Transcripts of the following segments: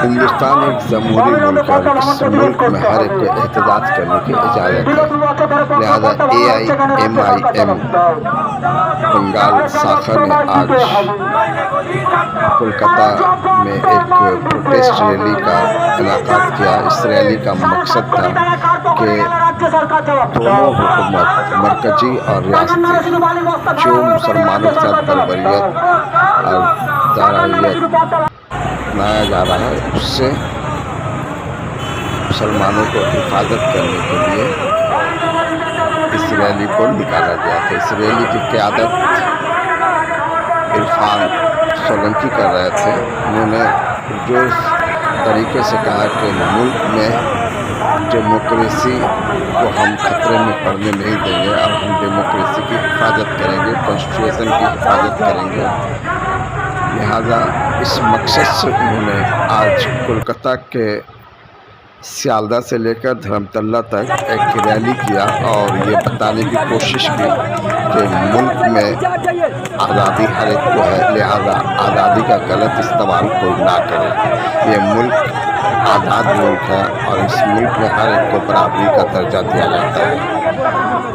हिंदुस्तान एक जमहूरी मुल्क है। इस मुल्क में हर एक को एहतजाज करने की इजाज़त है। लिहाजा AIMIM बंगाल शाखा ने आज कोलकाता में एक प्रोटेस्ट रैली का इनेकाद किया। इस रैली का मकसद था कि दोनों हुकूमत मरकजी और रियासती जो मुसलमानों के साथ बर्बरियत और जारहियत अपनाया जा रहा है उससे मुसलमानों को हिफाजत करने के लिए इस रैली को निकाला गया था। इस रैली की क़यादत इरफान सोलंकी कर रहे थे। उन्होंने जो तरीके से कहा कि मुल्क में डेमोक्रेसी को हम खतरे में पड़ने नहीं देंगे और हम डेमोक्रेसी की हिफाजत करेंगे, कॉन्स्टिट्यूशन की हिफाजत करेंगे। लिहाजा इस मकसद से उन्होंने आज कोलकाता के सियालदा से लेकर धर्मतल्ला तक एक रैली किया और ये बताने की कोशिश की कि मुल्क में आज़ादी हर एक को है, लिहाजा आज़ादी का गलत इस्तेमाल कोई ना करे। ये मुल्क आज़ाद मुल्क है और इस मुल्क में हर एक को बराबरी का दर्जा दिया जाता है।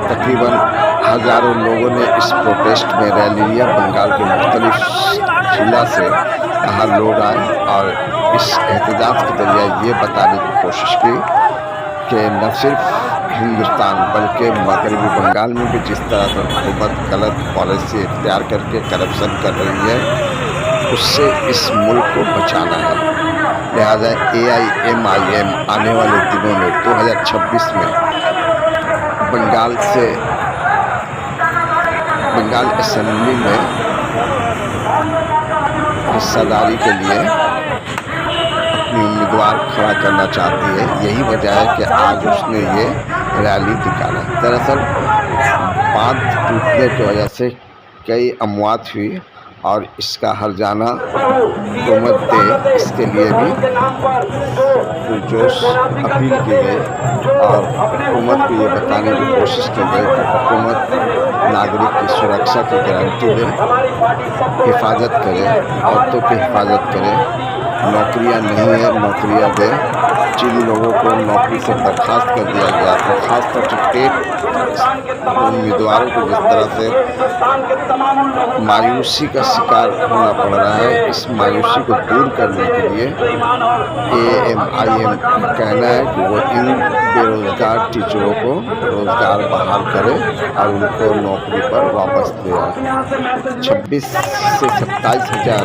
तकरीबन हज़ारों लोगों ने इस प्रोटेस्ट में रैली लिया। बंगाल के मुख्तलिफ जिला से यहाँ लोग आए और इस एहतजाज के जरिए ये बताने की कोशिश की कि न सिर्फ हिंदुस्तान बल्कि मगरबी बंगाल में भी जिस तरह से हुकूमत गलत पॉलिसी इख्तियार करके करप्शन कर रही है उससे इस मुल्क को बचाना है। लिहाजा AIMIM आने वाले दिनों में 2026 में बंगाल असेंबली में हिस्सेदारी के लिए अपनी उम्मीदवार खड़ा करना चाहती है। यही वजह है कि आज उसने ये रैली निकाला। दरअसल बांध टूटने की वजह से कई अमवात हुई और इसका हर्जाना हुकूमत दे, इसके लिए भी पुरजोश अपील की गई और हुकूमत को ये बताने की कोशिश की गई कि हुकूमत नागरिक की सुरक्षा की गारंटी दे, हिफाजत करे, औरतों की हिफाजत करे, नौकरियां नहीं है नौकरियां दे। जिन लोगों को नौकरी से बर्खास्त कर दिया गया था, खासतौर से टेट उम्मीदवारों को जिस तरह से मायूसी का शिकार होना पड़ रहा है, इस मायूसी को दूर करने के लिए AIMIM का कहना है कि वो इन बेरोज़गार टीचरों को रोज़गार बहाल करे और उनको नौकरी पर वापस ले आए। 26 से 27 हज़ार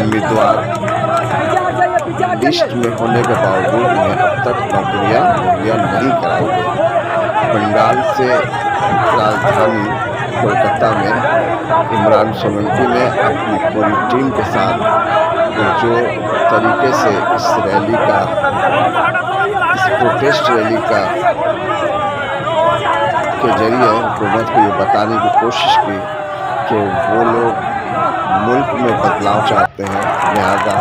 उम्मीदवार लिस्ट में होने के बावजूद उन्हें अब तक नौकरियां मुहैया नहीं कराई गई। बंगाल से राजधानी कोलकाता में इमरान सोलंकी ने अपनी पूरी टीम के साथ जो तरीके से इस प्रोटेस्ट रैली के जरिए हुकूमत को ये बताने की कोशिश की कि वो लोग मुल्क में बदलाव चाहते हैं। लिहाजा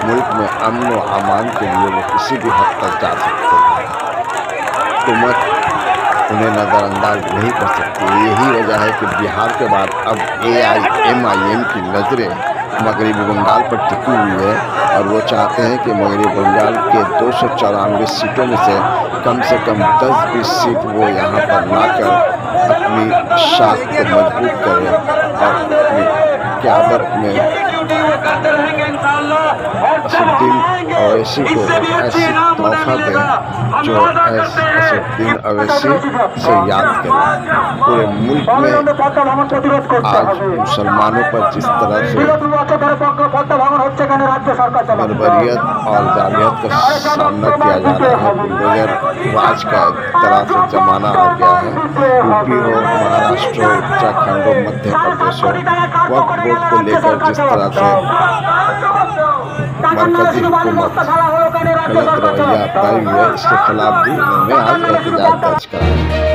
मुल्क में अमन व अमान के लिए वो किसी भी हद तक जा सकते हैं। हुकूमत उन्हें नज़रअंदाज नहीं कर सकती। यही वजह है कि बिहार के बाद अब AIMIM की नज़रें मगरबी बंगाल पर टिकी हुई है और वो चाहते हैं कि मगरबी बंगाल के 294 सीटों में से कम 10-20 सीट वो यहाँ पर लाकर अपनी शाख को मजबूत करें और अपनी क़यादत में असदुद्दीन अवैसी को ऐसी तोहफा दें जो असदुद्दीन अवैसी से याद करें। पूरे मुल्क में आज मुसलमानों पर जिस तरह से बर्बरियत और जालियत का सामना किया जा रहा है, बुलडोजर राज का एक तरह से ज़माना आ गया है। यूपी हो, महाराष्ट्र हो, उत्तराखंड हो, मध्य प्रदेश हो, वक्फ बोर्ड को लेकर जिस तरह से मरकजी हुकूमत गलत रवैया अपनाई हुई है, इसके खिलाफ भी उन्होंने आज एहतजाज दर्ज कराया।